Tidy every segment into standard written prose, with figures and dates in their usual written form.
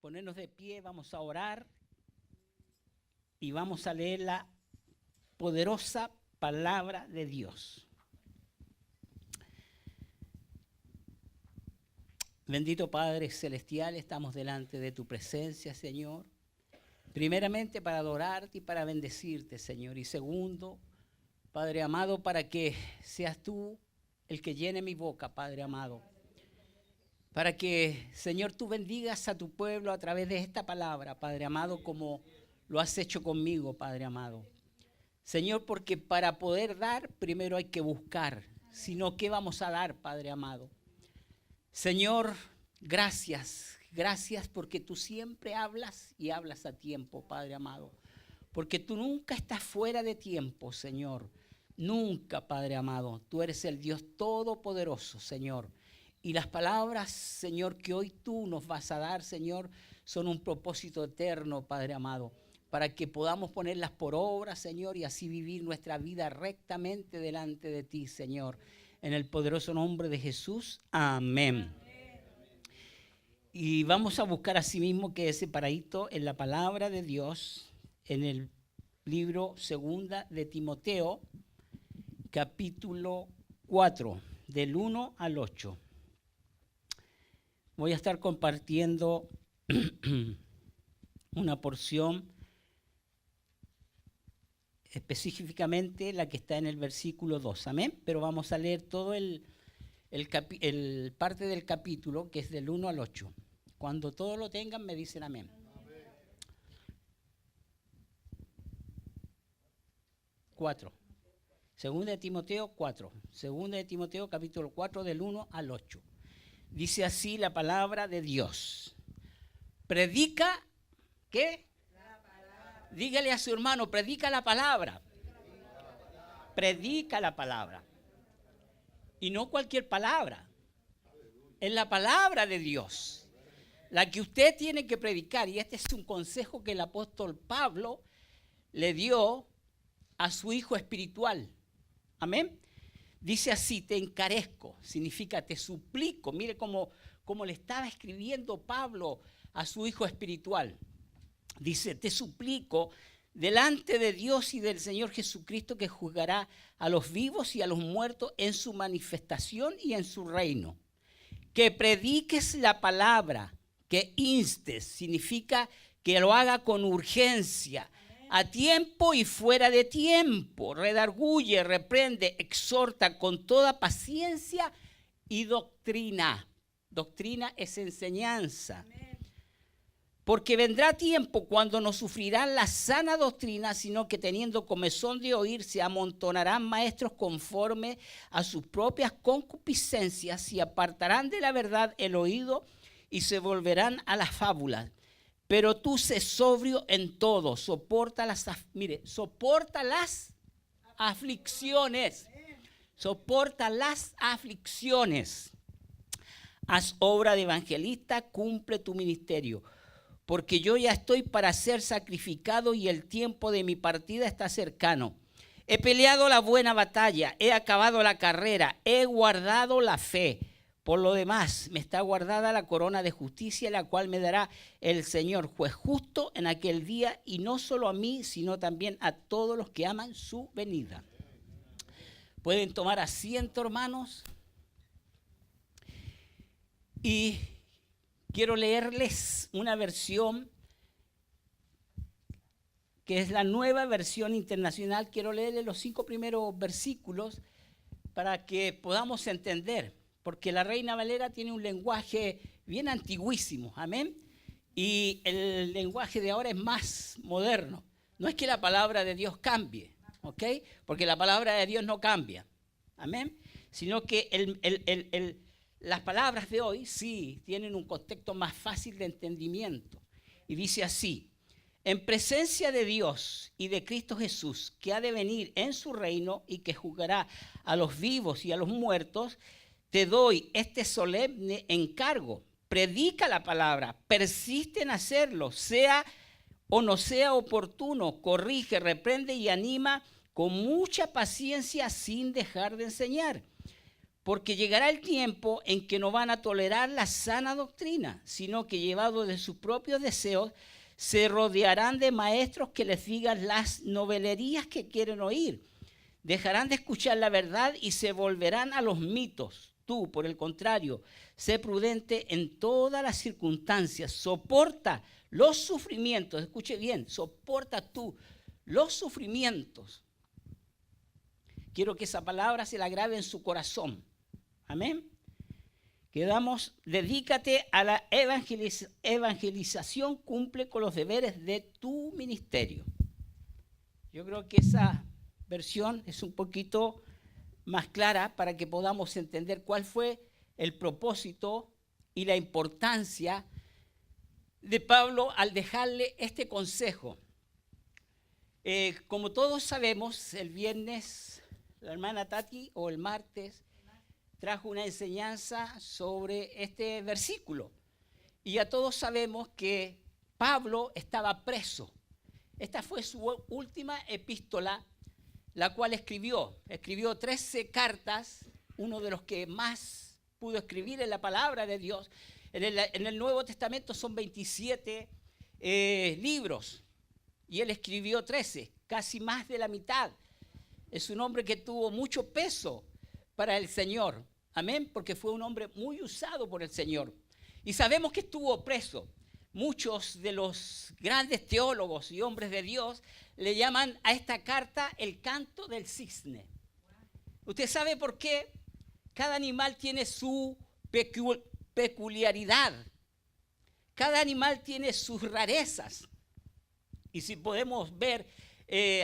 ponernos de pie, vamos a orar y vamos a leer la poderosa palabra de Dios. Bendito Padre Celestial, estamos delante de tu presencia, Señor. Primeramente para adorarte y para bendecirte, Señor. Y segundo, Padre amado, para que seas tú el que llene mi boca, Padre amado. Para que, Señor, tú bendigas a tu pueblo a través de esta palabra, Padre amado, como lo has hecho conmigo, Padre amado. Señor, porque para poder dar, primero hay que buscar. Sino, ¿qué vamos a dar, Padre amado? Señor, gracias porque tú siempre hablas y hablas a tiempo, Padre amado. Porque tú nunca estás fuera de tiempo, Señor. Nunca, Padre amado. Tú eres el Dios todopoderoso, Señor. Y las palabras, Señor, que hoy tú nos vas a dar, Señor, son un propósito eterno, Padre amado, para que podamos ponerlas por obra, Señor, y así vivir nuestra vida rectamente delante de ti, Señor. En el poderoso nombre de Jesús, amén. Y vamos a buscar asimismo que es separadito en la palabra de Dios, en el libro 2 de Timoteo, capítulo 4, del 1 al 8. Voy a estar compartiendo una porción, específicamente la que está en el versículo 2, amén. Pero vamos a leer todo el parte del capítulo, que es del 1 al 8. Cuando todos lo tengan, me dicen amén. 4. 2 de Timoteo 4. 2 de Timoteo capítulo 4 del 1 al 8. Dice así la palabra de Dios. Predica, ¿qué? Dígale a su hermano, predica la palabra. Predica la palabra. Y no cualquier palabra. Es la palabra de Dios. La que usted tiene que predicar. Y este es un consejo que el apóstol Pablo le dio a su hijo espiritual. Amén. Dice así, te encarezco, significa te suplico. Mire cómo le estaba escribiendo Pablo a su hijo espiritual. Dice, te suplico delante de Dios y del Señor Jesucristo, que juzgará a los vivos y a los muertos en su manifestación y en su reino. Que prediques la palabra, que instes, significa que lo haga con urgencia, a tiempo y fuera de tiempo, redarguye, reprende, exhorta con toda paciencia y doctrina. Doctrina es enseñanza. Amén. Porque vendrá tiempo cuando no sufrirán la sana doctrina, sino que teniendo comezón de oír, se amontonarán maestros conforme a sus propias concupiscencias y apartarán de la verdad el oído y se volverán a las fábulas. Pero tú sé sobrio en todo, soporta las aflicciones. Soporta las aflicciones. Haz obra de evangelista, cumple tu ministerio. Porque yo ya estoy para ser sacrificado y el tiempo de mi partida está cercano. He peleado la buena batalla, he acabado la carrera, he guardado la fe. Por lo demás, me está guardada la corona de justicia, la cual me dará el Señor, juez justo, en aquel día, y no solo a mí, sino también a todos los que aman su venida. Pueden tomar asiento, hermanos. Y quiero leerles una versión que es la nueva versión internacional. Quiero leerles los 5 primeros versículos para que podamos entender. Porque la Reina Valera tiene un lenguaje bien antiguísimo, amén. Y el lenguaje de ahora es más moderno. No es que la palabra de Dios cambie, ¿ok? Porque la palabra de Dios no cambia, amén. Sino que las palabras de hoy sí tienen un contexto más fácil de entendimiento. Y dice así, en presencia de Dios y de Cristo Jesús, que ha de venir en su reino y que juzgará a los vivos y a los muertos, te doy este solemne encargo. Predica la palabra, persiste en hacerlo, sea o no sea oportuno, corrige, reprende y anima con mucha paciencia sin dejar de enseñar. porque llegará el tiempo en que no van a tolerar la sana doctrina, sino que llevados de sus propios deseos, se rodearán de maestros que les digan las novelerías que quieren oír. Dejarán de escuchar la verdad y se volverán a los mitos. Tú, por el contrario, sé prudente en todas las circunstancias. Soporta los sufrimientos. Escuche bien, soporta tú los sufrimientos. Quiero que esa palabra se la grabe en su corazón. Amén. Dedícate a la evangelización, cumple con los deberes de tu ministerio. Yo creo que esa versión es un poquito más clara para que podamos entender cuál fue el propósito y la importancia de Pablo al dejarle este consejo. Como todos sabemos, el viernes la hermana Tati, o el martes, trajo una enseñanza sobre este versículo. Y ya todos sabemos que Pablo estaba preso. Esta fue su última epístola, la cual escribió. Escribió 13 cartas, uno de los que más pudo escribir en la palabra de Dios. En el Nuevo Testamento son 27 libros, y él escribió 13, casi más de la mitad. Es un hombre que tuvo mucho peso para el Señor. Amén, porque fue un hombre muy usado por el Señor. Y sabemos que estuvo preso. Muchos de los grandes teólogos y hombres de Dios le llaman a esta carta el canto del cisne. ¿Usted sabe por qué? Cada animal tiene su peculiaridad. Cada animal tiene sus rarezas. Y si podemos ver,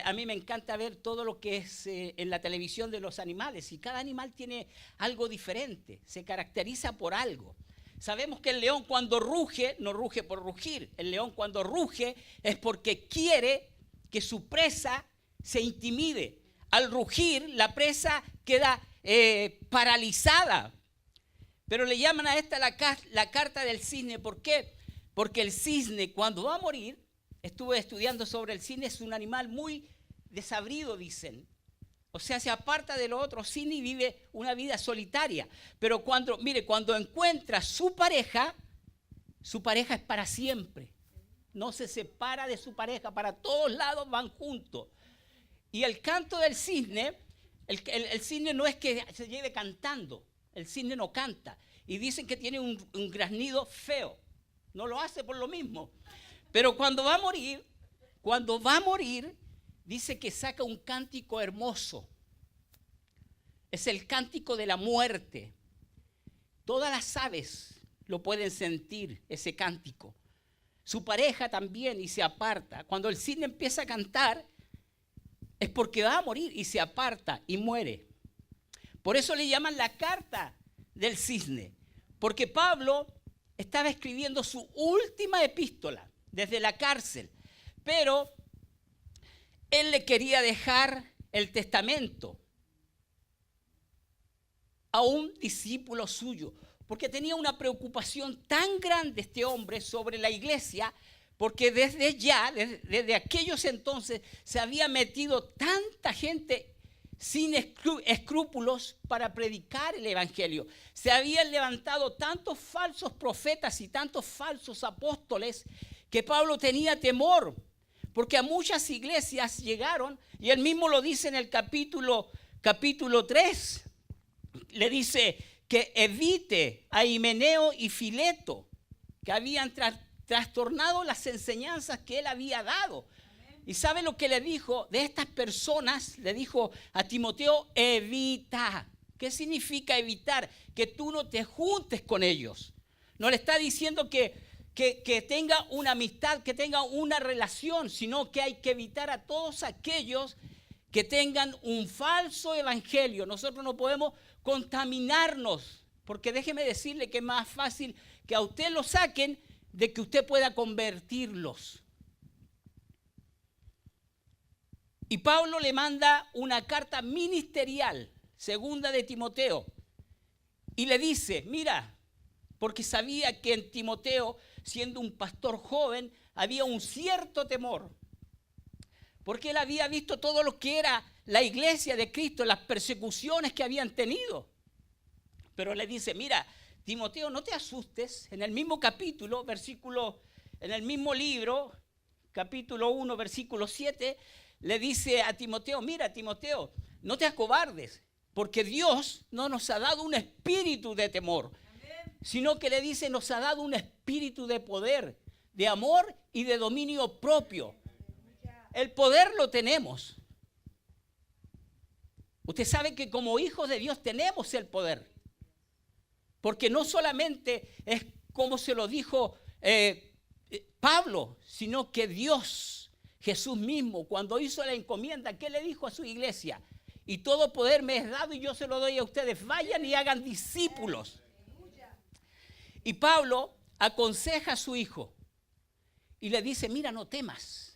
a mí me encanta ver todo lo que es en la televisión de los animales. Y cada animal tiene algo diferente, se caracteriza por algo. Sabemos que el león cuando ruge, no ruge por rugir. El león cuando ruge es porque quiere que su presa se intimide. Al rugir, la presa queda paralizada. Pero le llaman a esta la carta del cisne. ¿Por qué? Porque el cisne, cuando va a morir, estuve estudiando sobre el cisne, es un animal muy desabrido, dicen. O sea, se aparta de los otros cisnes y vive una vida solitaria. Pero cuando encuentra su pareja es para siempre. No se separa de su pareja, para todos lados van juntos. Y el canto del cisne, el cisne no es que se lleve cantando, el cisne no canta. Y dicen que tiene un graznido feo, no lo hace por lo mismo. Pero cuando va a morir, dice que saca un cántico hermoso. Es el cántico de la muerte. Todas las aves lo pueden sentir, ese cántico. Su pareja también, y se aparta. Cuando el cisne empieza a cantar, es porque va a morir y se aparta y muere. Por eso le llaman la carta del cisne. Porque Pablo estaba escribiendo su última epístola desde la cárcel. Pero él le quería dejar el testamento a un discípulo suyo, porque tenía una preocupación tan grande este hombre sobre la iglesia, porque desde aquellos entonces se había metido tanta gente sin escrúpulos para predicar el evangelio. Se habían levantado tantos falsos profetas y tantos falsos apóstoles que Pablo tenía temor, porque a muchas iglesias llegaron, y él mismo lo dice en el capítulo 3, le dice que evite a Himeneo y Fileto, que habían trastornado las enseñanzas que él había dado. ¿Y sabe lo que le dijo de estas personas? Le dijo a Timoteo, evita. ¿Qué significa evitar? Que tú no te juntes con ellos. No le está diciendo que tenga una amistad, que tenga una relación, sino que hay que evitar a todos aquellos que tengan un falso evangelio. Nosotros no podemos contaminarnos, porque déjeme decirle que es más fácil que a usted lo saquen de que usted pueda convertirlos. Y Pablo le manda una carta ministerial, segunda de Timoteo, y le dice, mira, porque sabía que en Timoteo, siendo un pastor joven, había un cierto temor, porque él había visto todo lo que era la iglesia de Cristo, las persecuciones que habían tenido. Pero le dice, mira, Timoteo, no te asustes. En el mismo capítulo, en el mismo libro, capítulo 1, versículo 7, le dice a Timoteo, mira, Timoteo, no te acobardes, porque Dios no nos ha dado un espíritu de temor, sino que le dice, nos ha dado un espíritu de poder, de amor y de dominio propio. El poder lo tenemos. Usted sabe que como hijos de Dios tenemos el poder. Porque no solamente es como se lo dijo Pablo, sino que Dios, Jesús mismo, cuando hizo la encomienda, ¿qué le dijo a su iglesia? Y todo poder me es dado y yo se lo doy a ustedes. Vayan y hagan discípulos. Y Pablo aconseja a su hijo y le dice, mira, no temas.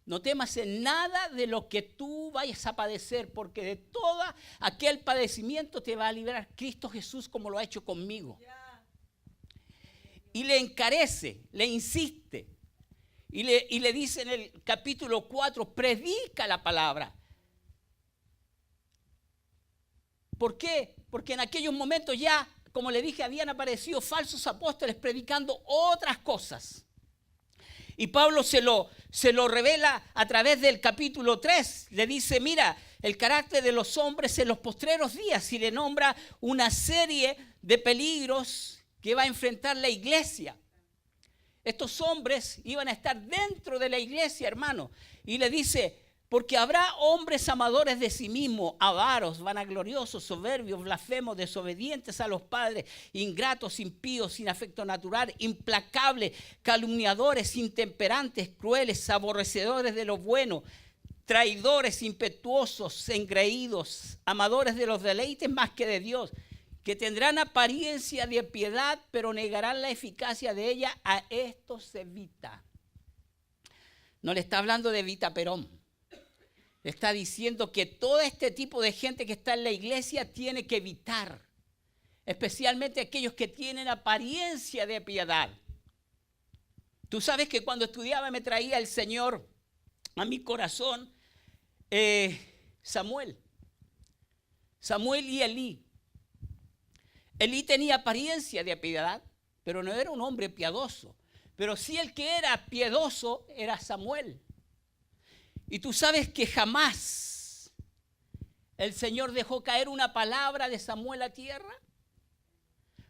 No temas en nada de lo que tú vayas a padecer, porque de todo aquel padecimiento te va a liberar Cristo Jesús como lo ha hecho conmigo. Y le encarece, le insiste. Y le dice en el capítulo 4, predica la palabra. ¿Por qué? Porque en aquellos momentos ya, como le dije, habían aparecido falsos apóstoles predicando otras cosas. Y Pablo se lo revela a través del capítulo 3. Le dice, mira, el carácter de los hombres en los postreros días. Y le nombra una serie de peligros que va a enfrentar la iglesia. Estos hombres iban a estar dentro de la iglesia, hermano. Y le dice, porque habrá hombres amadores de sí mismos, avaros, vanagloriosos, soberbios, blasfemos, desobedientes a los padres, ingratos, impíos, sin afecto natural, implacables, calumniadores, intemperantes, crueles, aborrecedores de lo bueno, traidores, impetuosos, engreídos, amadores de los deleites más que de Dios, que tendrán apariencia de piedad, pero negarán la eficacia de ella. A estos se evita. No le está hablando de Evita Perón. Le está diciendo que todo este tipo de gente que está en la iglesia tiene que evitar, especialmente aquellos que tienen apariencia de piedad. Tú sabes que cuando estudiaba me traía el Señor a mi corazón Samuel y Elí. Elí tenía apariencia de piedad, pero no era un hombre piadoso. Pero sí el que era piadoso era Samuel. Y tú sabes que jamás el Señor dejó caer una palabra de Samuel a tierra.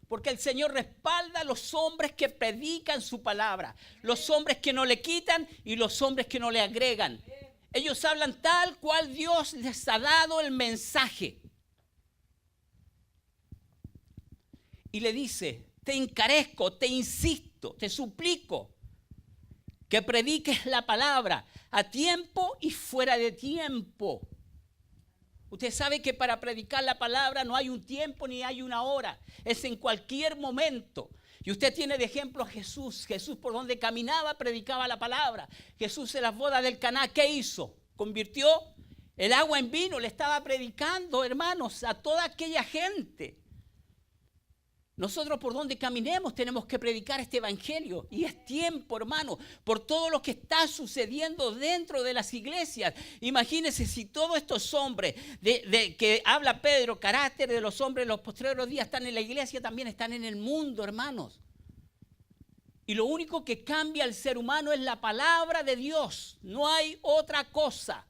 Porque el Señor respalda a los hombres que predican su palabra. Los hombres que no le quitan y los hombres que no le agregan. Ellos hablan tal cual Dios les ha dado el mensaje. Y le dice, te encarezco, te insisto, te suplico que prediques la palabra a tiempo y fuera de tiempo. Usted sabe que para predicar la palabra no hay un tiempo ni hay una hora. Es en cualquier momento. Y usted tiene de ejemplo a Jesús. Jesús por donde caminaba predicaba la palabra. Jesús en las bodas del Caná, ¿qué hizo? Convirtió el agua en vino. Le estaba predicando, hermanos, a toda aquella gente. Nosotros por donde caminemos tenemos que predicar este evangelio. Y es tiempo, hermano, por todo lo que está sucediendo dentro de las iglesias. Imagínense si todos estos hombres de que habla Pedro, carácter de los hombres en los postreros días están en la iglesia, también están en el mundo, hermanos. Y lo único que cambia al ser humano es la palabra de Dios. No hay otra cosa.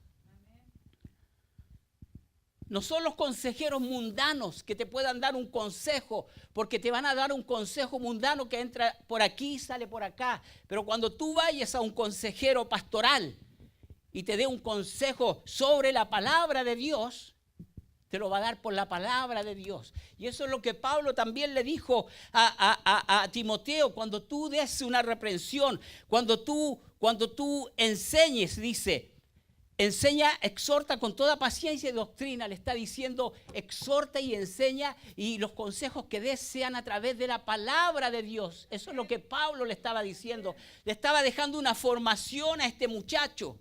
No son los consejeros mundanos que te puedan dar un consejo, porque te van a dar un consejo mundano que entra por aquí y sale por acá. Pero cuando tú vayas a un consejero pastoral y te dé un consejo sobre la palabra de Dios, te lo va a dar por la palabra de Dios. Y eso es lo que Pablo también le dijo a Timoteo, cuando tú des una reprensión, cuando tú enseñes, dice, enseña, exhorta con toda paciencia y doctrina. Le está diciendo, exhorta y enseña, y los consejos que des sean a través de la palabra de Dios. Eso es lo que Pablo le estaba diciendo. Le estaba dejando una formación a este muchacho.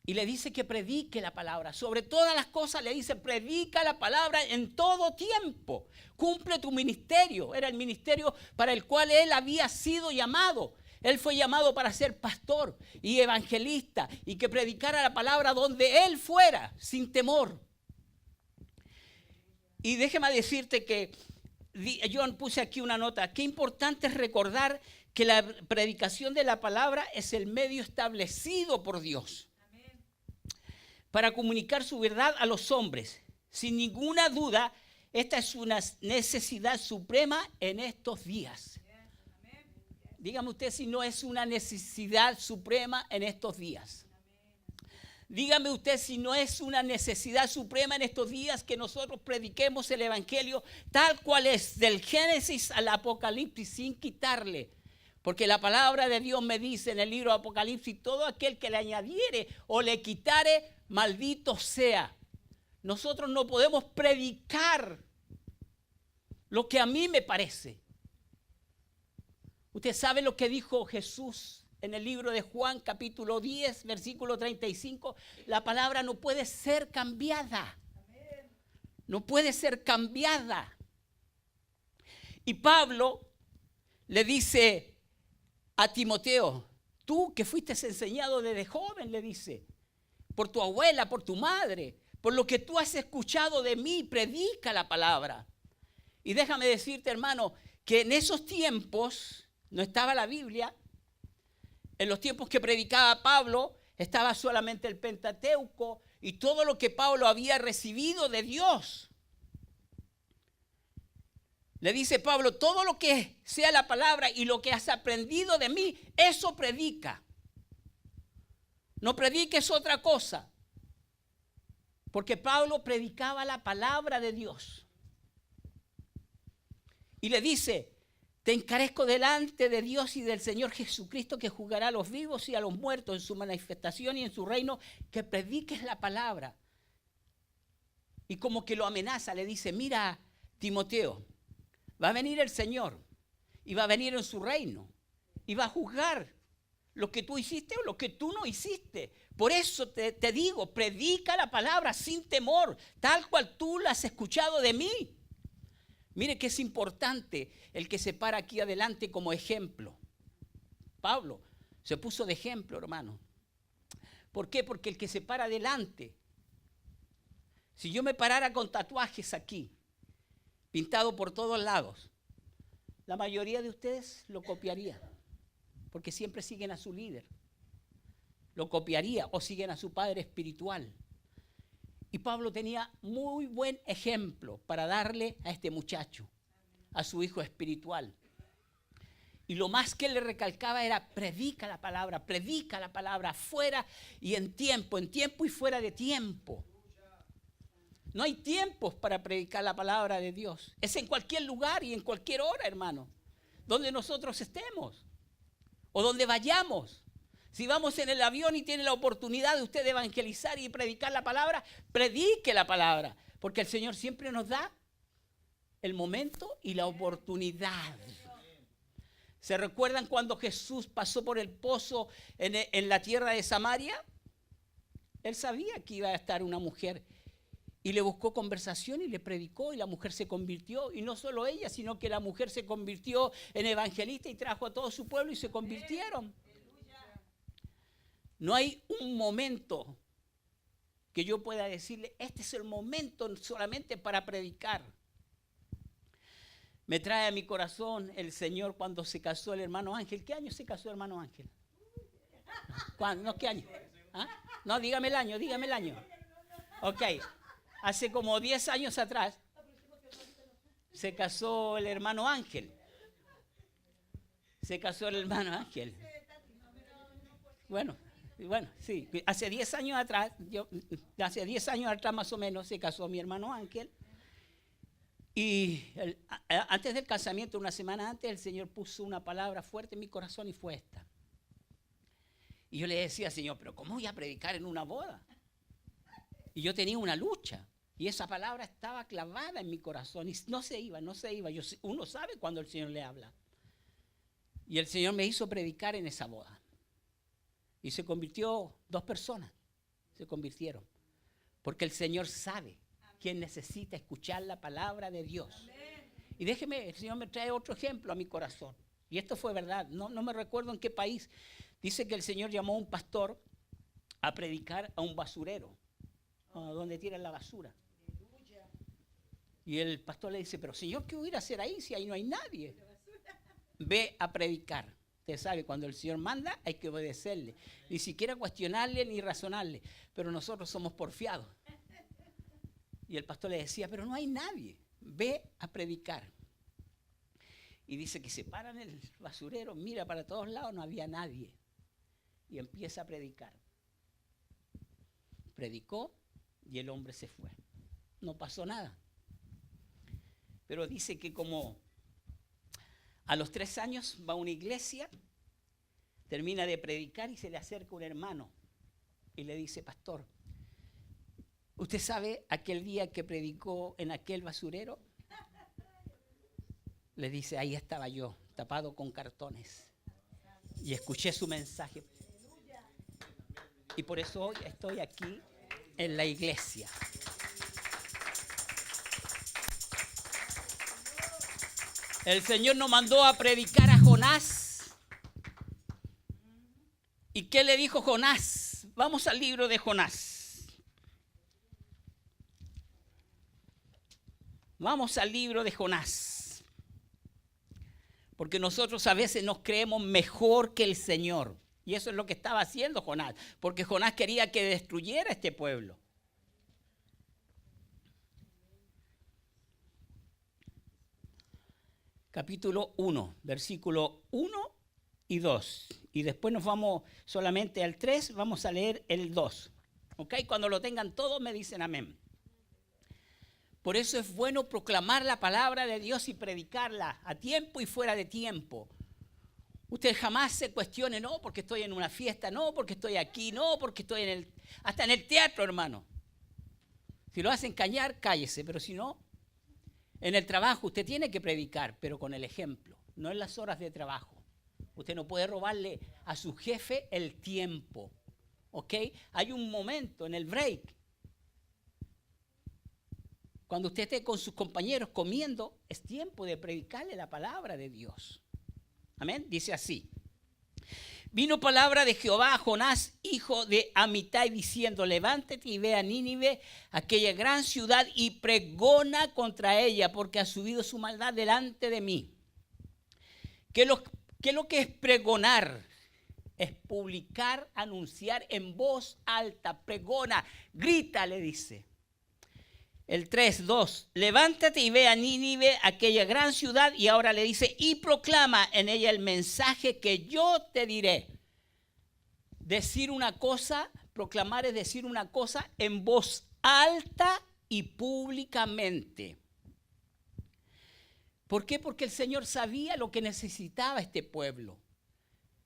Y le dice que predique la palabra. Sobre todas las cosas le dice, predica la palabra en todo tiempo. Cumple tu ministerio. Era el ministerio para el cual él había sido llamado. Él fue llamado para ser pastor y evangelista y que predicara la palabra donde él fuera, sin temor. Y déjeme decirte que yo puse aquí una nota. Qué importante es recordar que la predicación de la palabra es el medio establecido por Dios para comunicar su verdad a los hombres. Sin ninguna duda, esta es una necesidad suprema en estos días. Dígame usted si no es una necesidad suprema en estos días. Dígame usted si no es una necesidad suprema en estos días que nosotros prediquemos el Evangelio tal cual es, del Génesis al Apocalipsis, sin quitarle. Porque la palabra de Dios me dice en el libro de Apocalipsis, todo aquel que le añadiere o le quitare, maldito sea. Nosotros no podemos predicar lo que a mí me parece. Usted sabe lo que dijo Jesús en el libro de Juan, capítulo 10, versículo 35. La palabra no puede ser cambiada. No puede ser cambiada. Y Pablo le dice a Timoteo, tú que fuiste enseñado desde joven, le dice, por tu abuela, por tu madre, por lo que tú has escuchado de mí, predica la palabra. Y déjame decirte, hermano, que en esos tiempos no estaba la Biblia. En los tiempos que predicaba Pablo, estaba solamente el Pentateuco y todo lo que Pablo había recibido de Dios. Le dice Pablo, todo lo que sea la palabra y lo que has aprendido de mí, eso predica. No prediques otra cosa. Porque Pablo predicaba la palabra de Dios. Y le dice, te encarezco delante de Dios y del Señor Jesucristo, que juzgará a los vivos y a los muertos en su manifestación y en su reino, que prediques la palabra. Y como que lo amenaza, le dice, mira, Timoteo, va a venir el Señor y va a venir en su reino y va a juzgar lo que tú hiciste o lo que tú no hiciste. Por eso te digo, predica la palabra sin temor, tal cual tú la has escuchado de mí. Mire que es importante el que se para aquí adelante como ejemplo. Pablo se puso de ejemplo, hermano. ¿Por qué? Porque el que se para adelante, si yo me parara con tatuajes aquí, pintado por todos lados, la mayoría de ustedes lo copiaría, porque siempre siguen a su líder. Lo copiaría o siguen a su padre espiritual. Y Pablo tenía muy buen ejemplo para darle a este muchacho, a su hijo espiritual. Y lo más que le recalcaba era, predica la palabra, fuera y en tiempo y fuera de tiempo. No hay tiempos para predicar la palabra de Dios. Es en cualquier lugar y en cualquier hora, hermano, donde nosotros estemos o donde vayamos. Si vamos en el avión y tiene la oportunidad de usted evangelizar y predicar la palabra, predique la palabra, porque el Señor siempre nos da el momento y la oportunidad. ¿Se recuerdan cuando Jesús pasó por el pozo en la tierra de Samaria? Él sabía que iba a estar una mujer y le buscó conversación y le predicó y la mujer se convirtió. Y no solo ella, sino que la mujer se convirtió en evangelista y trajo a todo su pueblo y se convirtieron. No hay un momento que yo pueda decirle, este es el momento solamente para predicar. Me trae a mi corazón el Señor cuando se casó el hermano Ángel. ¿Qué año se casó el hermano Ángel? ¿Cuándo? No, ¿qué año? ¿Ah? No, dígame el año. Ok, hace como 10 años atrás se casó el hermano Ángel. Bueno, sí, hace 10 años atrás más o menos se casó mi hermano Ángel. Y antes del casamiento, una semana antes, el Señor puso una palabra fuerte en mi corazón y fue esta. Y yo le decía, Señor, pero ¿cómo voy a predicar en una boda? Y yo tenía una lucha. Y esa palabra estaba clavada en mi corazón y no se iba. Uno sabe cuando el Señor le habla. Y el Señor me hizo predicar en esa boda. Y se convirtió 2 personas. Se convirtieron. Porque el Señor sabe quién necesita escuchar la palabra de Dios. Y déjeme, el Señor me trae otro ejemplo a mi corazón. Y esto fue verdad. No me recuerdo en qué país. Dice que el Señor llamó a un pastor a predicar a un basurero. Donde tiran la basura. Y el pastor le dice, pero Señor, ¿qué voy a ir a hacer ahí si ahí no hay nadie? Ve a predicar. Usted sabe, cuando el Señor manda hay que obedecerle. Ni siquiera cuestionarle ni razonarle. Pero nosotros somos porfiados. Y el pastor le decía, pero no hay nadie. Ve a predicar. Y dice que se para en el basurero, mira para todos lados, no había nadie. Y empieza a predicar. Predicó y el hombre se fue. No pasó nada. Pero dice que como a los 3 años va a una iglesia, termina de predicar y se le acerca un hermano y le dice, pastor, ¿usted sabe aquel día que predicó en aquel basurero? Le dice, ahí estaba yo, tapado con cartones, y escuché su mensaje. Y por eso hoy estoy aquí en la iglesia. El Señor nos mandó a predicar a Jonás. ¿Y qué le dijo Jonás? Vamos al libro de Jonás. Vamos al libro de Jonás. Porque nosotros a veces nos creemos mejor que el Señor. Y eso es lo que estaba haciendo Jonás. Porque Jonás quería que destruyera este pueblo. Capítulo 1, versículo 1 y 2. Y después nos vamos solamente al 3, vamos a leer el 2. ¿Ok? Cuando lo tengan todos me dicen amén. Por eso es bueno proclamar la palabra de Dios y predicarla a tiempo y fuera de tiempo. Usted jamás se cuestione, no, porque estoy en una fiesta, no, porque estoy aquí, no, porque estoy hasta en el teatro, hermano. Si lo hacen callar, cállese, pero si no, en el trabajo usted tiene que predicar, pero con el ejemplo, no en las horas de trabajo. Usted no puede robarle a su jefe el tiempo, ¿ok? Hay un momento en el break. Cuando usted esté con sus compañeros comiendo, es tiempo de predicarle la palabra de Dios. Amén. Dice así. Vino palabra de Jehová a Jonás, hijo de Amitai, diciendo, levántate y ve a Nínive, aquella gran ciudad, y pregona contra ella, porque ha subido su maldad delante de mí. ¿Qué es lo que es pregonar? Es publicar, anunciar en voz alta, pregona, grita, le dice. El 3:2, levántate y ve a Nínive, aquella gran ciudad, y ahora le dice, y proclama en ella el mensaje que yo te diré. Decir una cosa, proclamar es decir una cosa en voz alta y públicamente. ¿Por qué? Porque el Señor sabía lo que necesitaba este pueblo.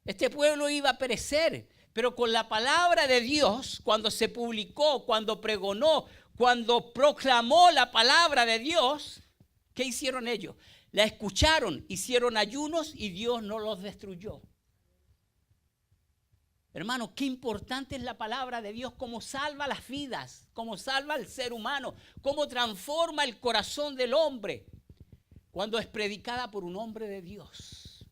Este pueblo iba a perecer, pero con la palabra de Dios, cuando se publicó, cuando pregonó, cuando proclamó la palabra de Dios, ¿qué hicieron ellos? La escucharon, hicieron ayunos y Dios no los destruyó. Hermano, qué importante es la palabra de Dios, cómo salva las vidas, cómo salva al ser humano, cómo transforma el corazón del hombre cuando es predicada por un hombre de Dios.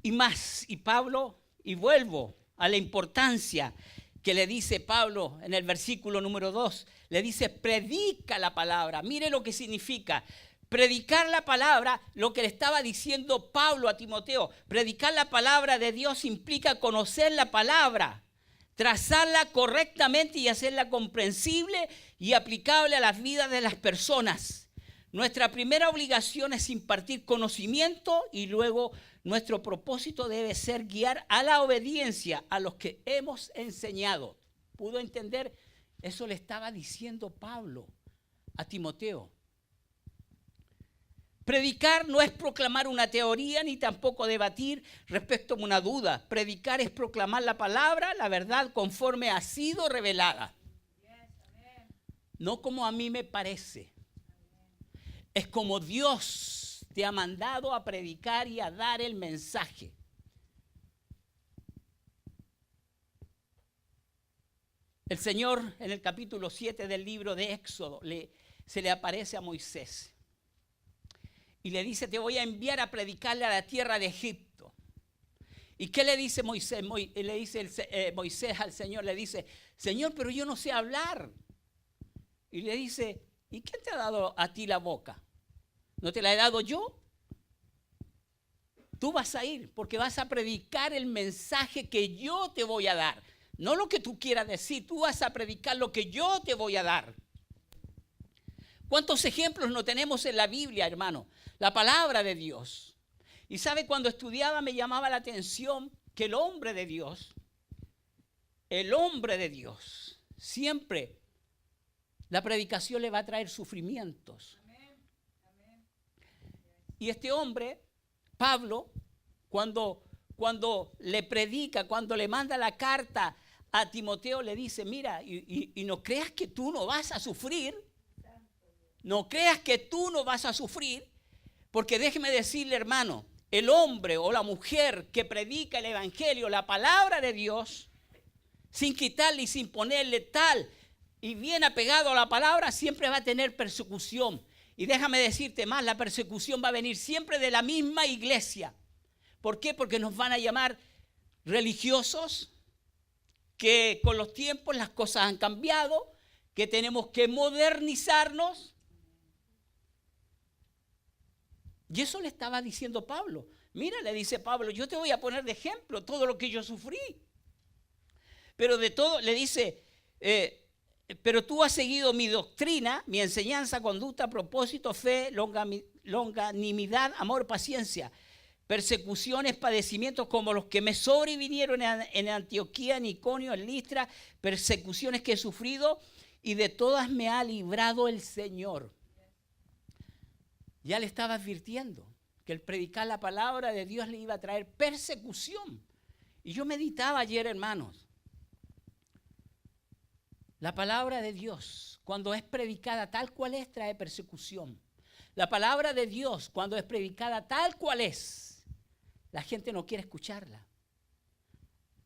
Y más, y Pablo, y vuelvo a la importancia que le dice Pablo en el versículo número 2. Le dice, predica la palabra. Mire lo que significa. Predicar la palabra, lo que le estaba diciendo Pablo a Timoteo. Predicar la palabra de Dios implica conocer la palabra, trazarla correctamente y hacerla comprensible y aplicable a las vidas de las personas. Nuestra primera obligación es impartir conocimiento y luego nuestro propósito debe ser guiar a la obediencia a los que hemos enseñado. ¿Pudo entender? Eso le estaba diciendo Pablo a Timoteo. Predicar no es proclamar una teoría ni tampoco debatir respecto a una duda. Predicar es proclamar la palabra, la verdad conforme ha sido revelada. No como a mí me parece. Es como Dios te ha mandado a predicar y a dar el mensaje. El Señor en el capítulo 7 del libro de Éxodo se le aparece a Moisés y le dice, te voy a enviar a predicarle a la tierra de Egipto. ¿Y qué le dice Moisés? Moisés al Señor, le dice, Señor, pero yo no sé hablar. Y le dice, ¿y quién te ha dado a ti la boca? ¿No te la he dado yo? Tú vas a ir porque vas a predicar el mensaje que yo te voy a dar. No lo que tú quieras decir, tú vas a predicar lo que yo te voy a dar. ¿Cuántos ejemplos no tenemos en la Biblia, hermano? La palabra de Dios. Y sabe, cuando estudiaba me llamaba la atención que el hombre de Dios, siempre la predicación le va a traer sufrimientos. Y este hombre, Pablo, cuando le predica, cuando le manda la carta a Timoteo, le dice, mira, y no creas que tú no vas a sufrir. No creas que tú no vas a sufrir, porque déjeme decirle, hermano, el hombre o la mujer que predica el evangelio, la palabra de Dios, sin quitarle y sin ponerle tal, y bien apegado a la palabra, siempre va a tener persecución. Y déjame decirte más, la persecución va a venir siempre de la misma iglesia. ¿Por qué? Porque nos van a llamar religiosos, que con los tiempos las cosas han cambiado, que tenemos que modernizarnos. Y eso le estaba diciendo Pablo. Mira, le dice Pablo, yo te voy a poner de ejemplo todo lo que yo sufrí. Pero de todo, le dice, pero tú has seguido mi doctrina, mi enseñanza, conducta, propósito, fe, longanimidad, amor, paciencia, persecuciones, padecimientos como los que me sobrevinieron en Antioquía, en Iconio, en Listra, persecuciones que he sufrido, y de todas me ha librado el Señor. Ya le estaba advirtiendo que el predicar la palabra de Dios le iba a traer persecución. Y yo meditaba ayer, hermanos, la palabra de Dios, cuando es predicada tal cual es, trae persecución. La palabra de Dios, cuando es predicada tal cual es, la gente no quiere escucharla.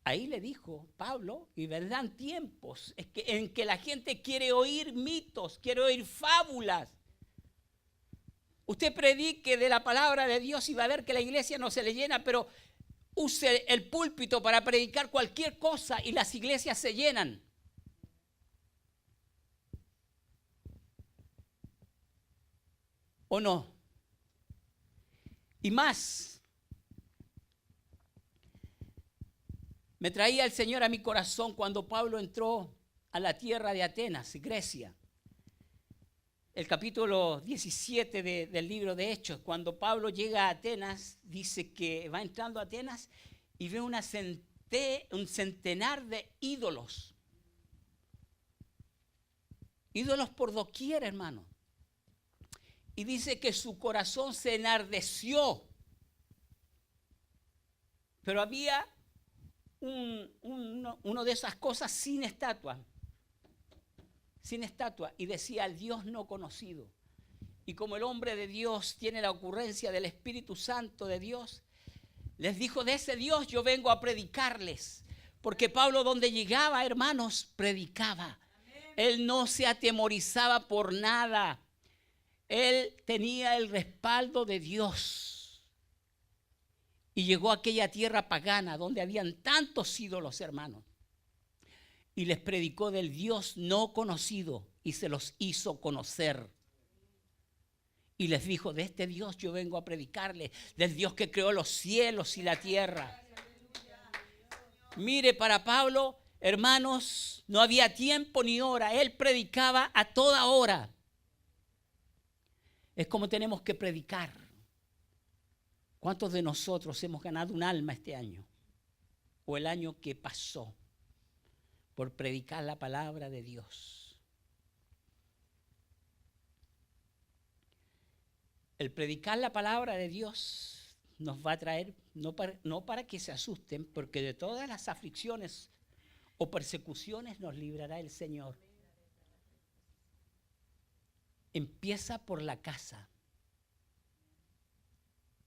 Ahí le dijo Pablo, y vendrán tiempos en que la gente quiere oír mitos, quiere oír fábulas. Usted predique de la palabra de Dios y va a ver que la iglesia no se le llena, pero use el púlpito para predicar cualquier cosa y las iglesias se llenan. ¿O no? Y más, me traía el Señor a mi corazón cuando Pablo entró a la tierra de Atenas, Grecia. El capítulo 17 del libro de Hechos, cuando Pablo llega a Atenas, dice que va entrando a Atenas y ve un centenar de ídolos. Ídolos por doquier, hermano. Y dice que su corazón se enardeció. Pero había uno de esas cosas sin estatua. Sin estatua, y decía al Dios no conocido. Y como el hombre de Dios tiene la ocurrencia del Espíritu Santo de Dios, les dijo, de ese Dios yo vengo a predicarles. Porque Pablo, donde llegaba, hermanos, predicaba. Él no se atemorizaba por nada. Él tenía el respaldo de Dios. Y llegó a aquella tierra pagana donde habían tantos ídolos, hermanos. Y les predicó del Dios no conocido y se los hizo conocer. Y les dijo, de este Dios yo vengo a predicarles, del Dios que creó los cielos y la tierra. Mire, para Pablo, hermanos, no había tiempo ni hora. Él predicaba a toda hora. Es como tenemos que predicar. ¿Cuántos de nosotros hemos ganado un alma este año? O el año que pasó, por predicar la palabra de Dios. El predicar la palabra de Dios nos va a traer, no para que se asusten, porque de todas las aflicciones o persecuciones nos librará el Señor. Empieza por la casa.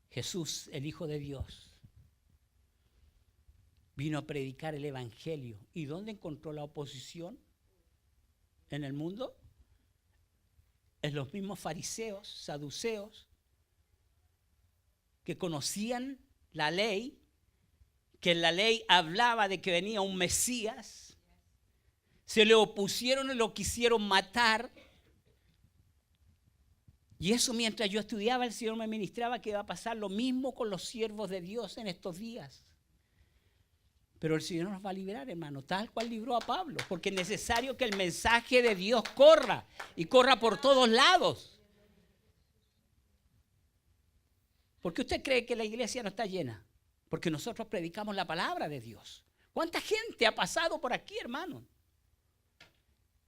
Jesús, el Hijo de Dios, vino a predicar el evangelio. ¿Y dónde encontró la oposición? ¿En el mundo? En los mismos fariseos, saduceos, que conocían la ley, que la ley hablaba de que venía un Mesías. Se le opusieron y lo quisieron matar. Y eso mientras yo estudiaba, el Señor me ministraba que iba a pasar lo mismo con los siervos de Dios en estos días. Pero el Señor nos va a liberar, hermano, tal cual libró a Pablo, porque es necesario que el mensaje de Dios corra y corra por todos lados. ¿Por qué usted cree que la iglesia no está llena? Porque nosotros predicamos la palabra de Dios. ¿Cuánta gente ha pasado por aquí, hermano?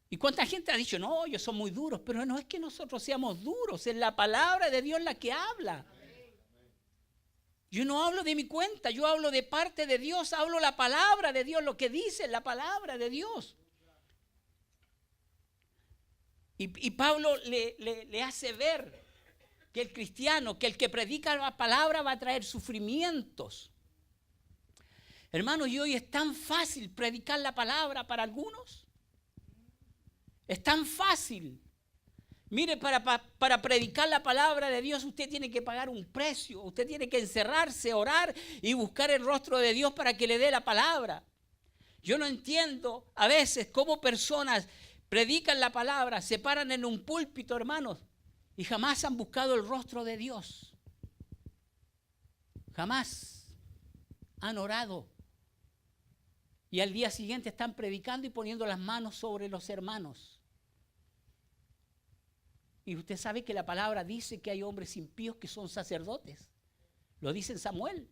¿Y cuánta gente ha dicho, no, ellos son muy duros? Pero no es que nosotros seamos duros, es la palabra de Dios la que habla. Yo no hablo de mi cuenta, yo hablo de parte de Dios, hablo la palabra de Dios, lo que dice la palabra de Dios. Y Pablo le hace ver que el cristiano, que el que predica la palabra va a traer sufrimientos. Hermanos, y hoy es tan fácil predicar la palabra para algunos. Es tan fácil. Mire, para predicar la palabra de Dios usted tiene que pagar un precio. Usted tiene que encerrarse, orar y buscar el rostro de Dios para que le dé la palabra. Yo no entiendo a veces cómo personas predican la palabra, se paran en un púlpito, hermanos, y jamás han buscado el rostro de Dios. Jamás han orado. Y al día siguiente están predicando y poniendo las manos sobre los hermanos. Y usted sabe que la palabra dice que hay hombres impíos que son sacerdotes. Lo dice en Samuel.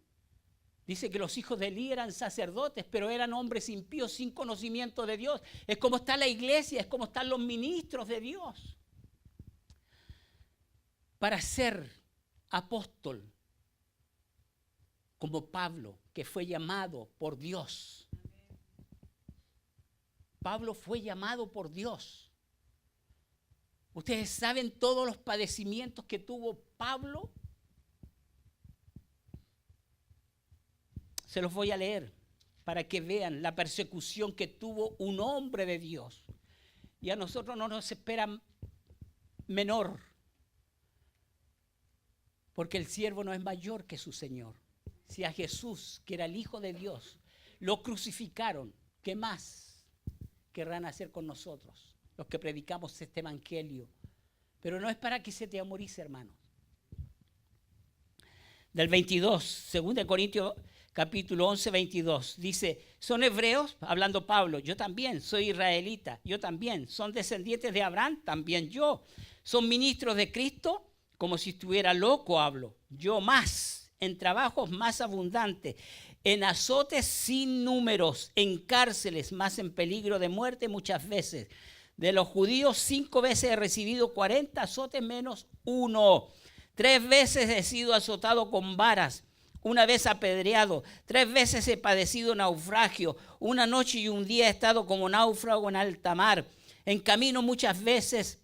Dice que los hijos de Elí eran sacerdotes, pero eran hombres impíos sin conocimiento de Dios. Es como está la iglesia, es como están los ministros de Dios. Para ser apóstol, como Pablo, que fue llamado por Dios. Pablo fue llamado por Dios. Ustedes saben todos los padecimientos que tuvo Pablo. Se los voy a leer para que vean la persecución que tuvo un hombre de Dios. Y a nosotros no nos espera menor, porque el siervo no es mayor que su Señor. Si a Jesús, que era el Hijo de Dios, lo crucificaron, ¿qué más querrán hacer con nosotros, los que predicamos este evangelio? Pero no es para que se te amorice, hermanos. Del 22, 2 Corintios capítulo 11, 22, dice, son hebreos, hablando Pablo, yo también, soy israelita, yo también, son descendientes de Abraham, también yo, son ministros de Cristo, como si estuviera loco hablo, yo más, en trabajos más abundantes, en azotes sin números, en cárceles, más en peligro de muerte muchas veces. De los judíos 5 veces he recibido 40 azotes menos 1. 3 veces he sido azotado con varas, 1 vez apedreado, 3 veces he padecido naufragio, 1 noche y 1 día he estado como náufrago en alta mar. En camino muchas veces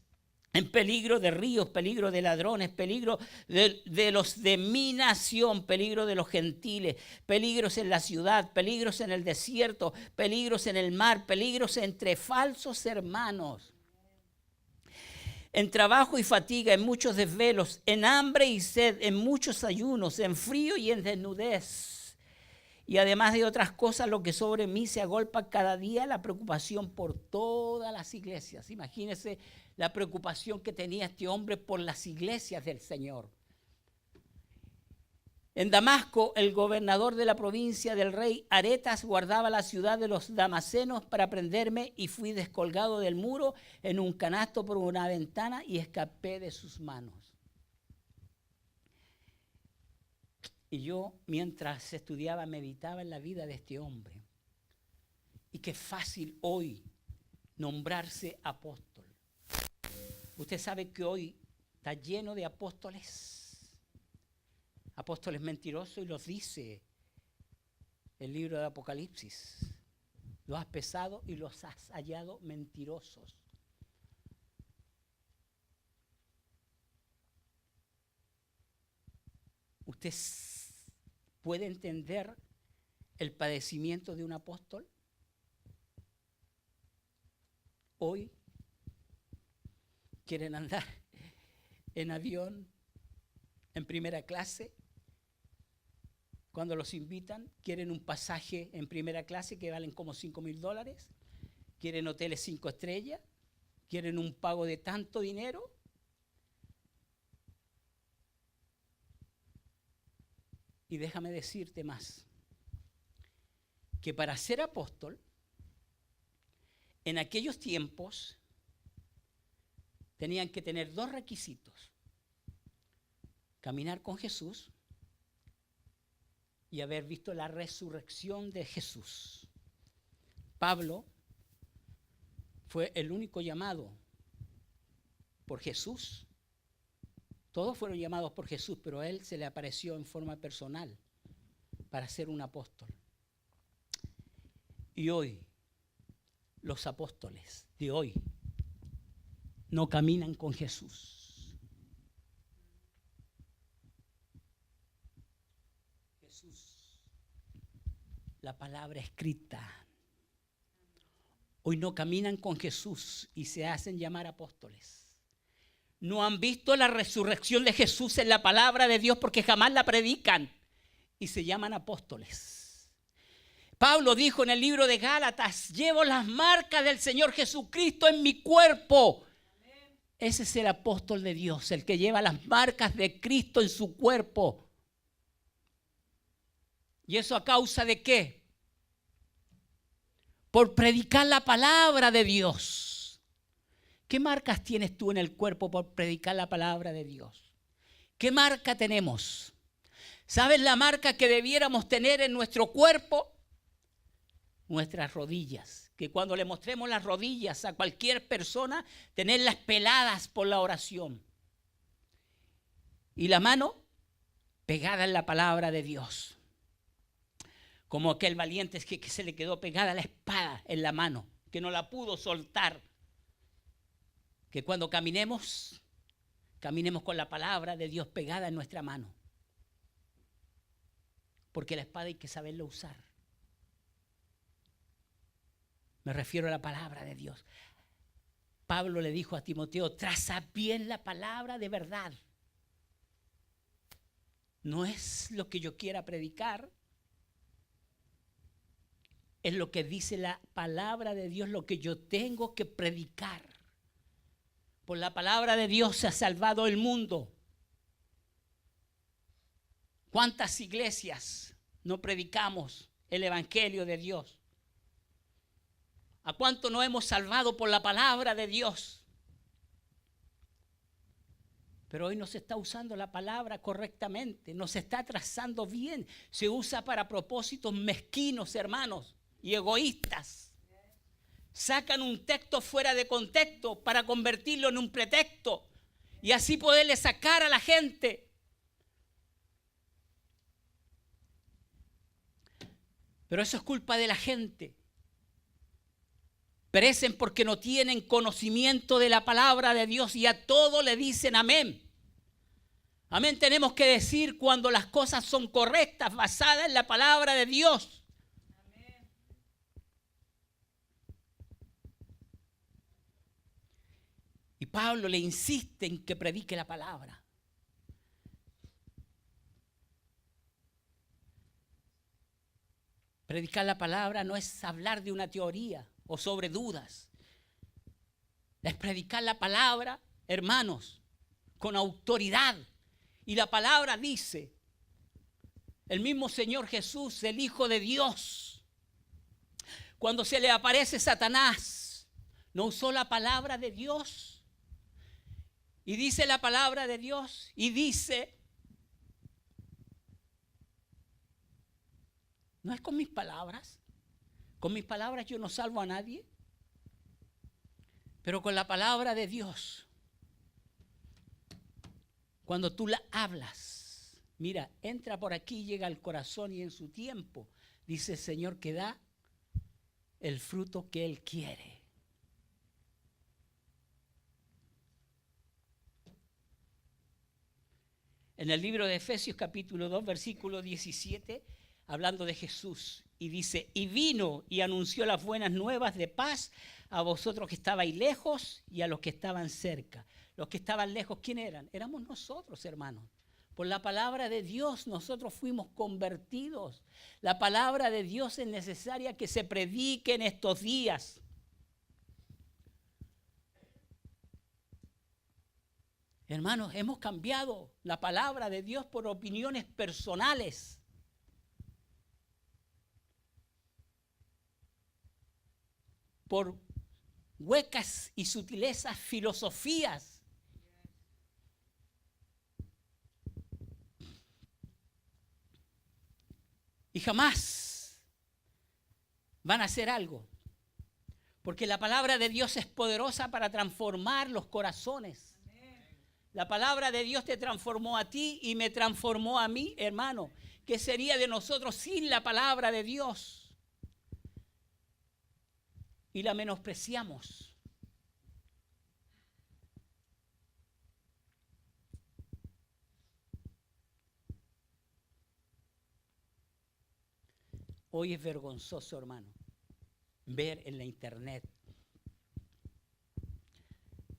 en peligro de ríos, peligro de ladrones, peligro de los de mi nación, peligro de los gentiles, peligros en la ciudad, peligros en el desierto, peligros en el mar, peligros entre falsos hermanos. En trabajo y fatiga, en muchos desvelos, en hambre y sed, en muchos ayunos, en frío y en desnudez. Y además de otras cosas, lo que sobre mí se agolpa cada día, la preocupación por todas las iglesias. Imagínense la preocupación que tenía este hombre por las iglesias del Señor. En Damasco, el gobernador de la provincia del rey Aretas guardaba la ciudad de los damasenos para prenderme y fui descolgado del muro en un canasto por una ventana y escapé de sus manos. Y yo, mientras estudiaba, meditaba en la vida de este hombre. Y qué fácil hoy nombrarse apóstol. Usted sabe que hoy está lleno de apóstoles mentirosos, y los dice el libro de Apocalipsis. Los has pesado y los has hallado mentirosos. ¿Usted puede entender el padecimiento de un apóstol? Hoy quieren andar en avión, en primera clase, Cuando los invitan, quieren un pasaje en primera clase que valen como $5,000, quieren hoteles 5 estrellas, quieren un pago de tanto dinero. Y déjame decirte más, que para ser apóstol, en aquellos tiempos, tenían que tener 2 requisitos: caminar con Jesús y haber visto la resurrección de Jesús. Pablo fue el único llamado por Jesús. Todos fueron llamados por Jesús, pero a él se le apareció en forma personal para ser un apóstol. Y hoy, los apóstoles de hoy no caminan con Jesús. Jesús, la palabra escrita. Hoy no caminan con Jesús y se hacen llamar apóstoles. No han visto la resurrección de Jesús en la palabra de Dios porque jamás la predican y se llaman apóstoles. Pablo dijo en el libro de Gálatas: llevo las marcas del Señor Jesucristo en mi cuerpo. Ese es el apóstol de Dios, el que lleva las marcas de Cristo en su cuerpo. ¿Y eso a causa de qué? Por predicar la palabra de Dios. ¿Qué marcas tienes tú en el cuerpo por predicar la palabra de Dios? ¿Qué marca tenemos? ¿Sabes la marca que debiéramos tener en nuestro cuerpo? Nuestras rodillas. Que cuando le mostremos las rodillas a cualquier persona, tenerlas peladas por la oración. Y la mano pegada en la palabra de Dios. Como aquel valiente que se le quedó pegada la espada en la mano, que no la pudo soltar. Que cuando caminemos con la palabra de Dios pegada en nuestra mano. Porque la espada hay que saberla usar. Me refiero a la palabra de Dios. Pablo le dijo a Timoteo: traza bien la palabra de verdad. No es lo que yo quiera predicar. Es lo que dice la palabra de Dios, lo que yo tengo que predicar. Por la palabra de Dios se ha salvado el mundo. ¿Cuántas iglesias no predicamos el evangelio de Dios? ¿A cuánto no hemos salvado por la palabra de Dios? Pero hoy no se está usando la palabra correctamente, no se está trazando bien. Se usa para propósitos mezquinos, hermanos, y egoístas. Sacan un texto fuera de contexto para convertirlo en un pretexto y así poderle sacar a la gente. Pero eso es culpa de la gente. Perecen porque no tienen conocimiento de la palabra de Dios y a todo le dicen amén. Amén tenemos que decir cuando las cosas son correctas, basadas en la palabra de Dios. Y Pablo le insiste en que predique la palabra. Predicar la palabra no es hablar de una teoría o sobre dudas. Es predicar la palabra, hermanos, con autoridad. Y la palabra dice, el mismo Señor Jesús, el Hijo de Dios, cuando se le aparece Satanás, no usó la palabra de Dios. Y dice la palabra de Dios y dice, no es con mis palabras yo no salvo a nadie, pero con la palabra de Dios, cuando tú la hablas, mira, entra por aquí, llega al corazón y en su tiempo, dice el Señor que da el fruto que Él quiere. En el libro de Efesios capítulo 2, versículo 17, hablando de Jesús, y dice, y vino y anunció las buenas nuevas de paz a vosotros que estabais lejos y a los que estaban cerca. Los que estaban lejos, ¿quién eran? Éramos nosotros, hermanos. Por la palabra de Dios nosotros fuimos convertidos. La palabra de Dios es necesaria que se predique en estos días. Hermanos, hemos cambiado la palabra de Dios por opiniones personales. Por huecas y sutilezas filosofías. Y jamás van a hacer algo. Porque la palabra de Dios es poderosa para transformar los corazones. La palabra de Dios te transformó a ti y me transformó a mí, hermano. ¿Qué sería de nosotros sin la palabra de Dios? Y la menospreciamos. Hoy es vergonzoso, hermano, ver en la internet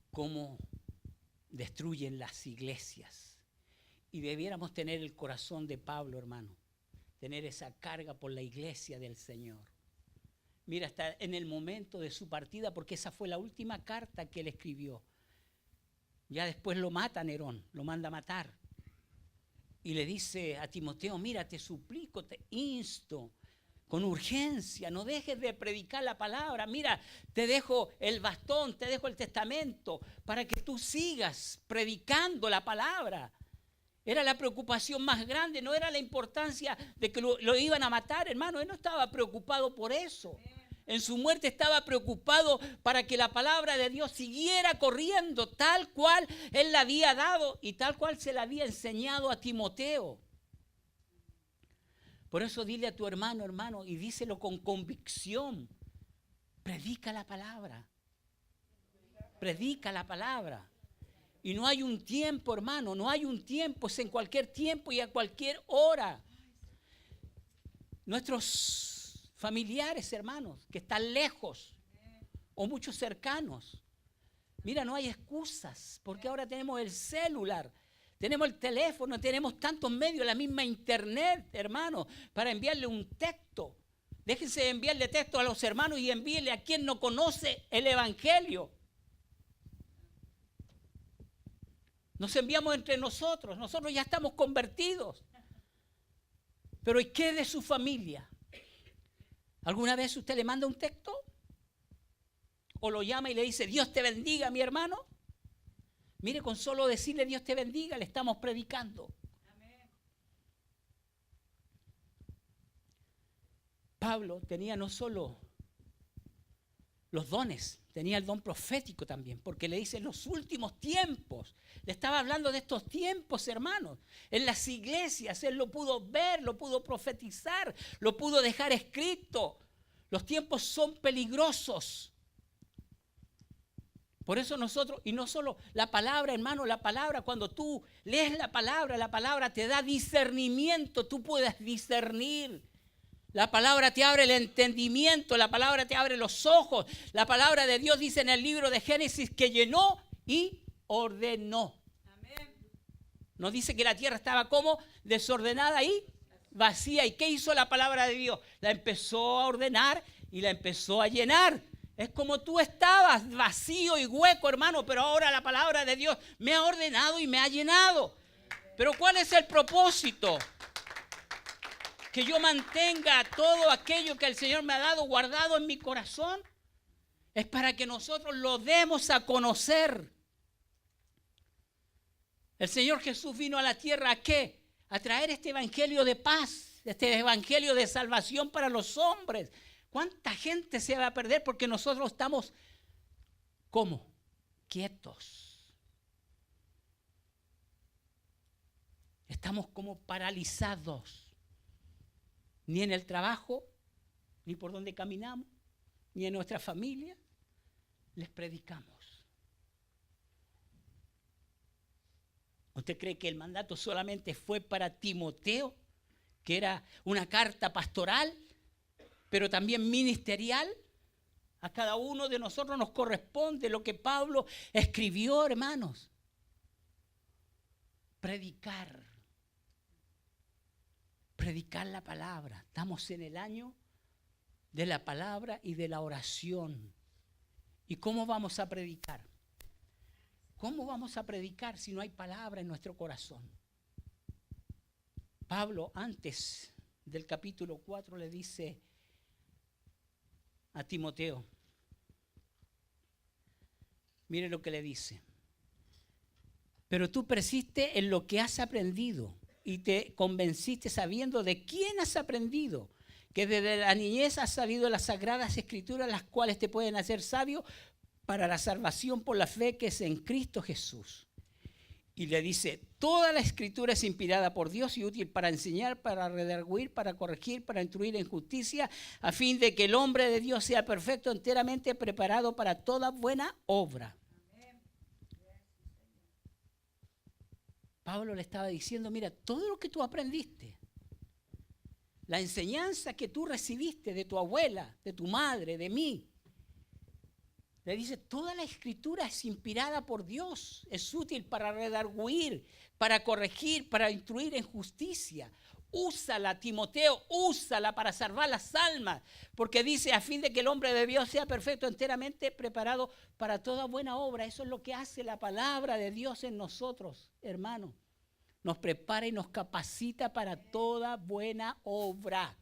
cómo destruyen las iglesias. Y debiéramos tener el corazón de Pablo, hermano. Tener esa carga por la iglesia del Señor. Mira, hasta en el momento de su partida, porque esa fue la última carta que él escribió. Ya después lo mata Nerón, lo manda a matar. Y le dice a Timoteo, mira, te suplico, te insto, con urgencia, no dejes de predicar la palabra. Mira, te dejo el bastón, te dejo el testamento para que tú sigas predicando la palabra. Era la preocupación más grande, no era la importancia de que lo iban a matar, hermano. Él no estaba preocupado por eso. En su muerte estaba preocupado para que la palabra de Dios siguiera corriendo tal cual él la había dado y tal cual se la había enseñado a Timoteo. Por eso dile a tu hermano, hermano, y díselo con convicción. Predica la palabra. Predica la palabra. Y no hay un tiempo, hermano, no hay un tiempo, es en cualquier tiempo y a cualquier hora. Nuestros familiares, hermanos, que están lejos o muchos cercanos. Mira, no hay excusas, porque ahora tenemos el celular. Tenemos el teléfono, tenemos tantos medios, la misma internet, hermano, para enviarle un texto. Déjense de enviarle texto a los hermanos y envíenle a quien no conoce el evangelio. Nos enviamos entre nosotros ya estamos convertidos. Pero ¿y qué de su familia? ¿Alguna vez usted le manda un texto? ¿O lo llama y le dice, Dios te bendiga, mi hermano? Mire, con solo decirle Dios te bendiga, le estamos predicando. Amén. Pablo tenía no solo los dones, tenía el don profético también, porque le dice en los últimos tiempos. Le estaba hablando de estos tiempos, hermanos. En las iglesias él lo pudo ver, lo pudo profetizar, lo pudo dejar escrito. Los tiempos son peligrosos. Por eso nosotros, y no solo la palabra, hermano, la palabra, cuando tú lees la palabra te da discernimiento, tú puedes discernir. La palabra te abre el entendimiento, la palabra te abre los ojos. La palabra de Dios dice en el libro de Génesis que llenó y ordenó. Amén. Nos dice que la tierra estaba como desordenada y vacía. ¿Y qué hizo la palabra de Dios? La empezó a ordenar y la empezó a llenar. Es como tú estabas, vacío y hueco, hermano, pero ahora la palabra de Dios me ha ordenado y me ha llenado. Pero ¿cuál es el propósito? Que yo mantenga todo aquello que el Señor me ha dado guardado en mi corazón. Es para que nosotros lo demos a conocer. El Señor Jesús vino a la tierra ¿a qué? A traer este evangelio de paz, este evangelio de salvación para los hombres. ¿Cuánta gente se va a perder porque nosotros estamos, ¿cómo? Quietos. Estamos como paralizados. Ni en el trabajo, ni por donde caminamos, ni en nuestra familia, les predicamos. ¿Usted cree que el mandato solamente fue para Timoteo, que era una carta pastoral? Pero también ministerial. A cada uno de nosotros nos corresponde lo que Pablo escribió, hermanos. Predicar. predicar la palabra. Estamos en el año de la palabra y de la oración. ¿Y cómo vamos a predicar? ¿Cómo vamos a predicar si no hay palabra en nuestro corazón? Pablo, antes del capítulo 4, le dice a Timoteo, mire lo que le dice: pero tú persistes en lo que has aprendido y te convenciste sabiendo de quién has aprendido, que desde la niñez has sabido las sagradas escrituras, las cuales te pueden hacer sabio para la salvación por la fe que es en Cristo Jesús. Y le dice, toda la escritura es inspirada por Dios y útil para enseñar, para redarguir, para corregir, para instruir en justicia, a fin de que el hombre de Dios sea perfecto, enteramente preparado para toda buena obra. Pablo le estaba diciendo, mira, todo lo que tú aprendiste, la enseñanza que tú recibiste de tu abuela, de tu madre, de mí, le dice, toda la escritura es inspirada por Dios, es útil para redarguir, para corregir, para instruir en justicia. Úsala, Timoteo, úsala para salvar las almas, porque dice, a fin de que el hombre de Dios sea perfecto, enteramente preparado para toda buena obra. Eso es lo que hace la palabra de Dios en nosotros, hermanos. Nos prepara y nos capacita para toda buena obra.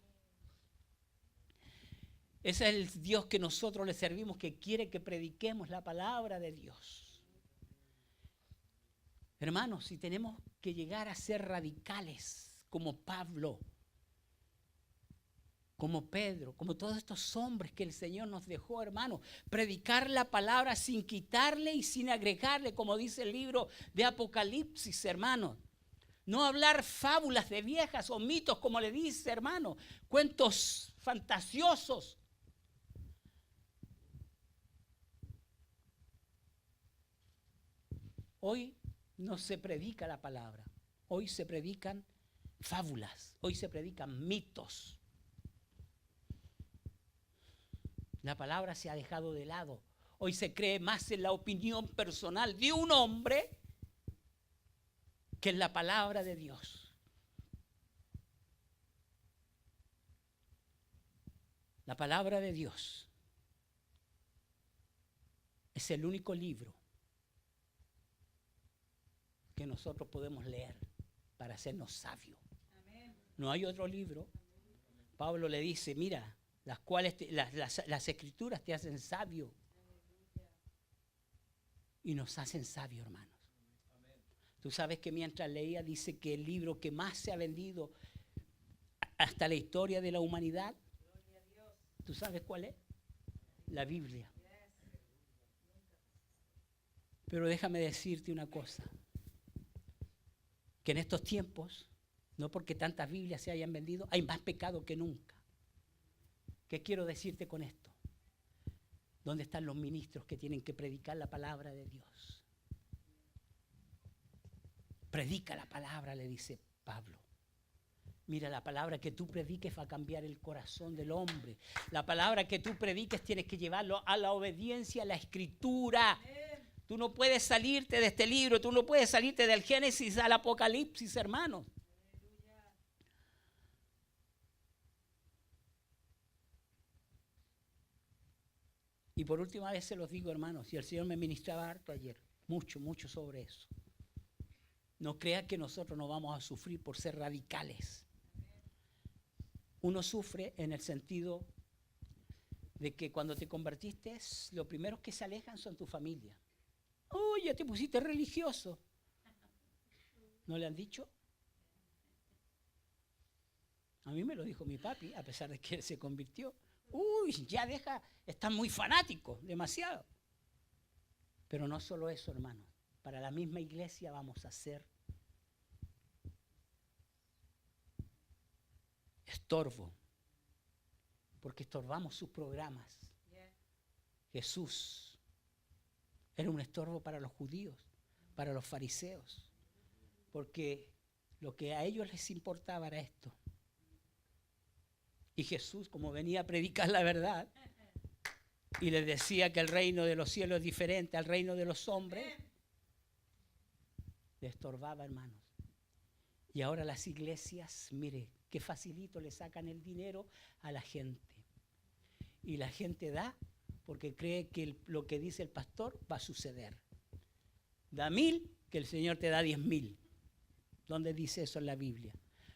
Ese es el Dios que nosotros le servimos, que quiere que prediquemos la palabra de Dios. Hermanos, si tenemos que llegar a ser radicales, como Pablo, como Pedro, como todos estos hombres que el Señor nos dejó, hermanos, predicar la palabra sin quitarle y sin agregarle, como dice el libro de Apocalipsis, hermanos. No hablar fábulas de viejas o mitos, como le dice, hermano, cuentos fantasiosos. Hoy no se predica la palabra, hoy se predican fábulas, hoy se predican mitos. La palabra se ha dejado de lado. Hoy se cree más en la opinión personal de un hombre que en la palabra de Dios. La palabra de Dios es el único libro que nosotros podemos leer para hacernos sabios. No hay otro libro. Pablo le dice, mira, las escrituras te hacen sabio. Y nos hacen sabios, hermanos. Tú sabes que mientras leía, dice que el libro que más se ha vendido hasta la historia de la humanidad, ¿tú sabes cuál es? La Biblia. Pero déjame decirte una cosa, que en estos tiempos, no porque tantas Biblias se hayan vendido, hay más pecado que nunca. ¿Qué quiero decirte con esto? ¿Dónde están los ministros que tienen que predicar la palabra de Dios? Predica la palabra, le dice Pablo. Mira, la palabra que tú prediques va a cambiar el corazón del hombre. La palabra que tú prediques tienes que llevarlo a la obediencia a la Escritura. Tú no puedes salirte de este libro, tú no puedes salirte del Génesis al Apocalipsis, hermanos. Y por última vez se los digo, hermanos, y el Señor me ministraba harto ayer, mucho sobre eso. No crea que nosotros no vamos a sufrir por ser radicales. Uno sufre en el sentido de que cuando te convertiste, los primeros que se alejan son tu familia. ¡Oh, ya te pusiste religioso! ¿No le han dicho? A mí me lo dijo mi papi, a pesar de que él se convirtió. ¡Uy, ya deja! Están muy fanáticos, demasiado. Pero no solo eso, hermano. Para la misma iglesia vamos a ser estorbo, porque estorbamos sus programas. Jesús era un estorbo para los judíos, para los fariseos, porque lo que a ellos les importaba era esto. Y Jesús, como venía a predicar la verdad, y les decía que el reino de los cielos es diferente al reino de los hombres, le estorbaba, hermanos. Y ahora las iglesias, mire, qué facilito le sacan el dinero a la gente. Y la gente da porque cree que lo que dice el pastor va a suceder. Da 1,000, que el Señor te da 10,000. ¿Dónde dice eso en la Biblia?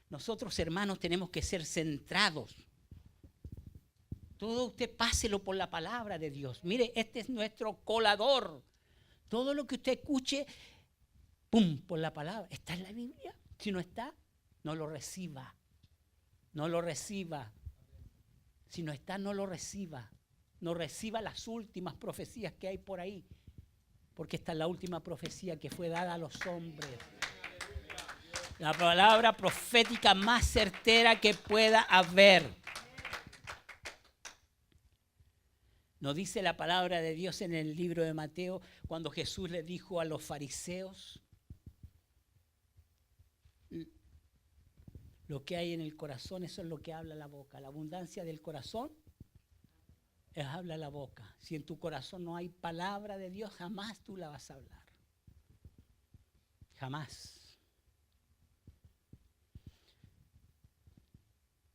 Nosotros, hermanos, tenemos que ser centrados. Todo usted páselo por la palabra de Dios. Mire, este es nuestro colador. Todo lo que usted escuche, ¡pum!, por la palabra. ¿Está en la Biblia? Si no está, no lo reciba. No lo reciba. Si no está, no lo reciba. No reciba las últimas profecías que hay por ahí. Porque esta es la última profecía que fue dada a los hombres. La palabra profética más certera que pueda haber. Nos dice la palabra de Dios en el libro de Mateo, cuando Jesús le dijo a los fariseos, lo que hay en el corazón, eso es lo que habla la boca. La abundancia del corazón habla la boca. Si en tu corazón no hay palabra de Dios, jamás tú la vas a hablar. Jamás.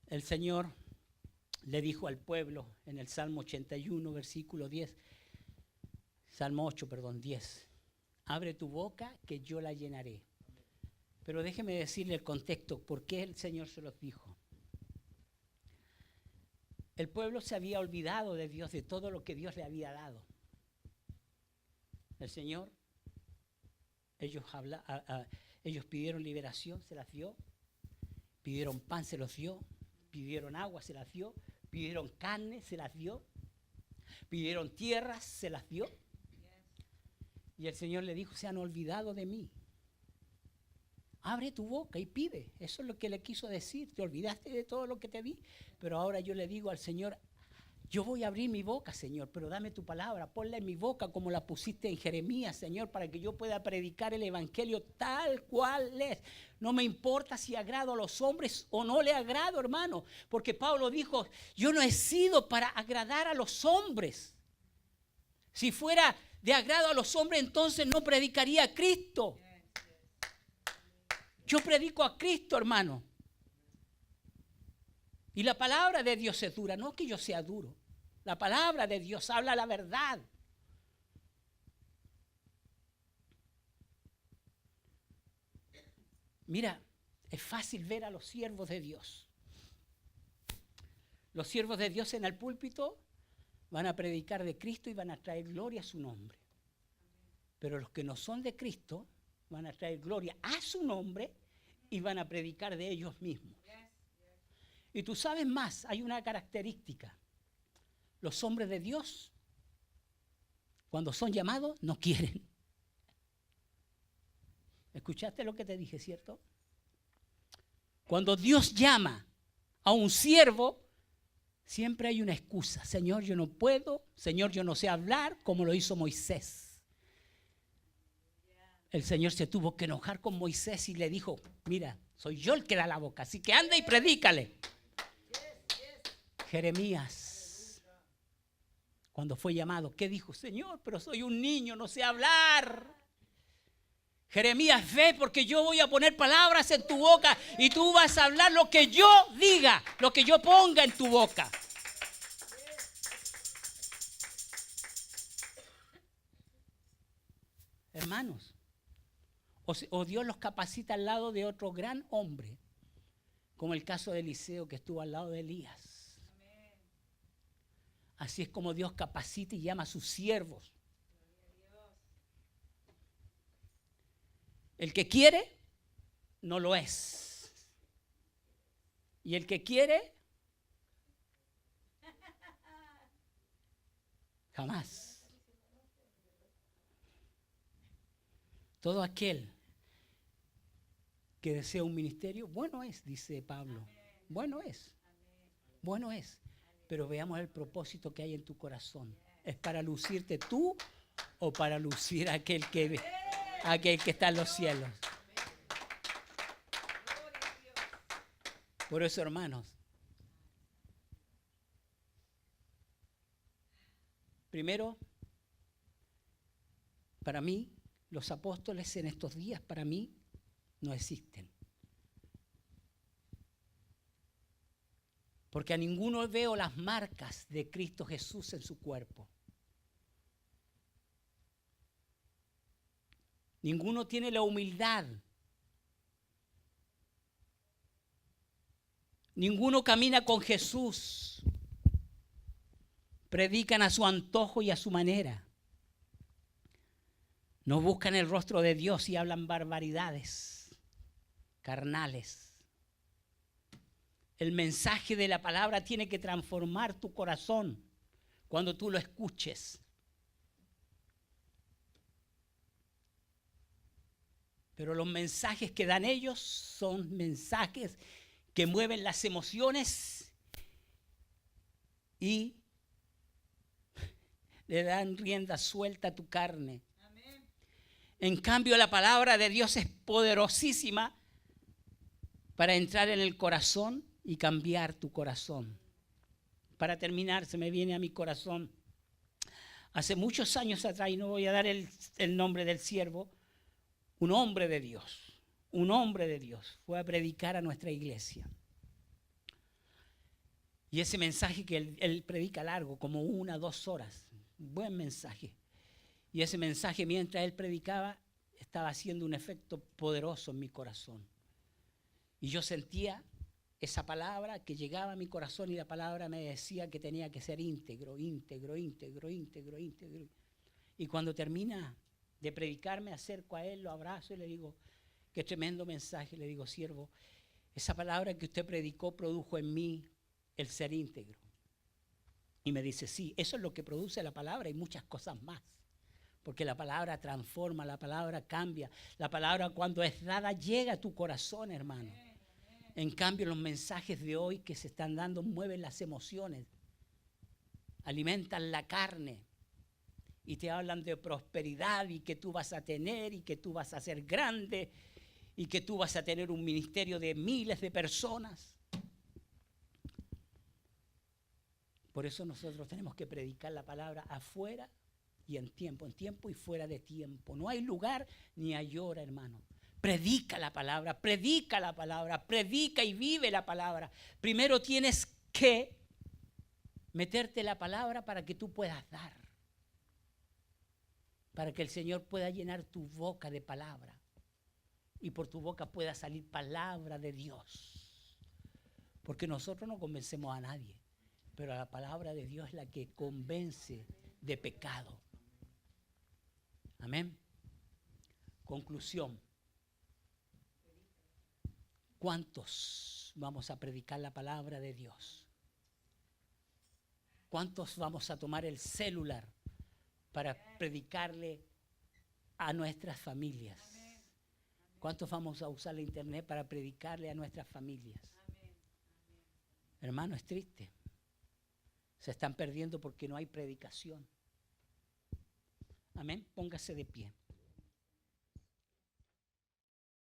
El Señor le dijo al pueblo en el Salmo 81, versículo 10, Salmo 8, perdón, 10. Abre tu boca que yo la llenaré. Pero déjeme decirle el contexto, por qué el Señor se los dijo. El pueblo se había olvidado de Dios, de todo lo que Dios le había dado. El Señor, ellos pidieron liberación, se las dio. Pidieron pan, se los dio. Pidieron agua, se las dio. Pidieron carne, se las dio. Pidieron tierras, se las dio. Y el Señor le dijo, se han olvidado de mí. Abre tu boca y pide. Eso es lo que le quiso decir. Te olvidaste de todo lo que te di. Pero ahora yo le digo al Señor, yo voy a abrir mi boca, Señor, pero dame tu palabra. Ponla en mi boca como la pusiste en Jeremías, Señor, para que yo pueda predicar el evangelio tal cual es. No me importa si agrado a los hombres o no le agrado, hermano. Porque Pablo dijo, yo no he sido para agradar a los hombres. Si fuera de agrado a los hombres, entonces no predicaría a Cristo. Yo predico a Cristo, hermano. Y la palabra de Dios es dura, no que yo sea duro. La palabra de Dios habla la verdad. Mira, es fácil ver a los siervos de Dios. Los siervos de Dios en el púlpito van a predicar de Cristo y van a traer gloria a su nombre. Pero los que no son de Cristo van a traer gloria a su nombre y van a predicar de ellos mismos. Y tú sabes más, hay una característica. Los hombres de Dios, cuando son llamados, no quieren. ¿Escuchaste lo que te dije, cierto? Cuando Dios llama a un siervo, siempre hay una excusa. Señor, yo no puedo. Señor, yo no sé hablar, como lo hizo Moisés. El Señor se tuvo que enojar con Moisés y le dijo, mira, soy yo el que da la boca, así que anda y predícale. Jeremías, cuando fue llamado, ¿qué dijo? Señor, pero soy un niño, no sé hablar. Jeremías, ve, porque yo voy a poner palabras en tu boca y tú vas a hablar lo que yo diga, lo que yo ponga en tu boca. Hermanos, o Dios los capacita al lado de otro gran hombre, como el caso de Eliseo que estuvo al lado de Elías. Amén. Así es como Dios capacita y llama a sus siervos. El que quiere, no lo es. Y el que quiere, jamás. Todo aquel que desea un ministerio, bueno es, dice Pablo. Bueno es. Bueno es. Pero veamos el propósito que hay en tu corazón. ¿Es para lucirte tú o para lucir a aquel que está en los cielos? Por eso, hermanos, primero, para mí, los apóstoles en estos días, para mí, no existen. Porque a ninguno veo las marcas de Cristo Jesús en su cuerpo. Ninguno tiene la humildad. Ninguno camina con Jesús. Predican a su antojo y a su manera. No buscan el rostro de Dios y hablan barbaridades carnales. El mensaje de la palabra tiene que transformar tu corazón cuando tú lo escuches. Pero los mensajes que dan ellos son mensajes que mueven las emociones y le dan rienda suelta a tu carne. Amén. En cambio, la palabra de Dios es poderosísima para entrar en el corazón y cambiar tu corazón. Para terminar, se me viene a mi corazón, hace muchos años atrás, y no voy a dar el nombre del siervo, un hombre de Dios fue a predicar a nuestra iglesia. Y ese mensaje que él predica largo, como 1 o 2 horas, buen mensaje. Y ese mensaje, mientras él predicaba, estaba haciendo un efecto poderoso en mi corazón. Y yo sentía esa palabra que llegaba a mi corazón y la palabra me decía que tenía que ser íntegro. Y cuando termina de predicar, me acerco a él, lo abrazo y le digo, qué tremendo mensaje. Le digo, siervo, esa palabra que usted predicó produjo en mí el ser íntegro. Y me dice, sí, eso es lo que produce la palabra y muchas cosas más. Porque la palabra transforma, la palabra cambia. La palabra cuando es dada llega a tu corazón, hermano. En cambio, los mensajes de hoy que se están dando mueven las emociones, alimentan la carne y te hablan de prosperidad y que tú vas a tener y que tú vas a ser grande y que tú vas a tener un ministerio de miles de personas. Por eso nosotros tenemos que predicar la palabra afuera y en tiempo y fuera de tiempo. No hay lugar ni hay hora, hermano. Predica la palabra, predica y vive la palabra. Primero tienes que meterte la palabra para que tú puedas dar. Para que el Señor pueda llenar tu boca de palabra. Y por tu boca pueda salir palabra de Dios. Porque nosotros no convencemos a nadie. Pero la palabra de Dios es la que convence de pecado. Amén. Conclusión. ¿Cuántos vamos a predicar la palabra de Dios? ¿Cuántos vamos a tomar el celular para predicarle a nuestras familias? ¿Cuántos vamos a usar la internet para predicarle a nuestras familias? Hermano, es triste. Se están perdiendo porque no hay predicación. Amén. Póngase de pie.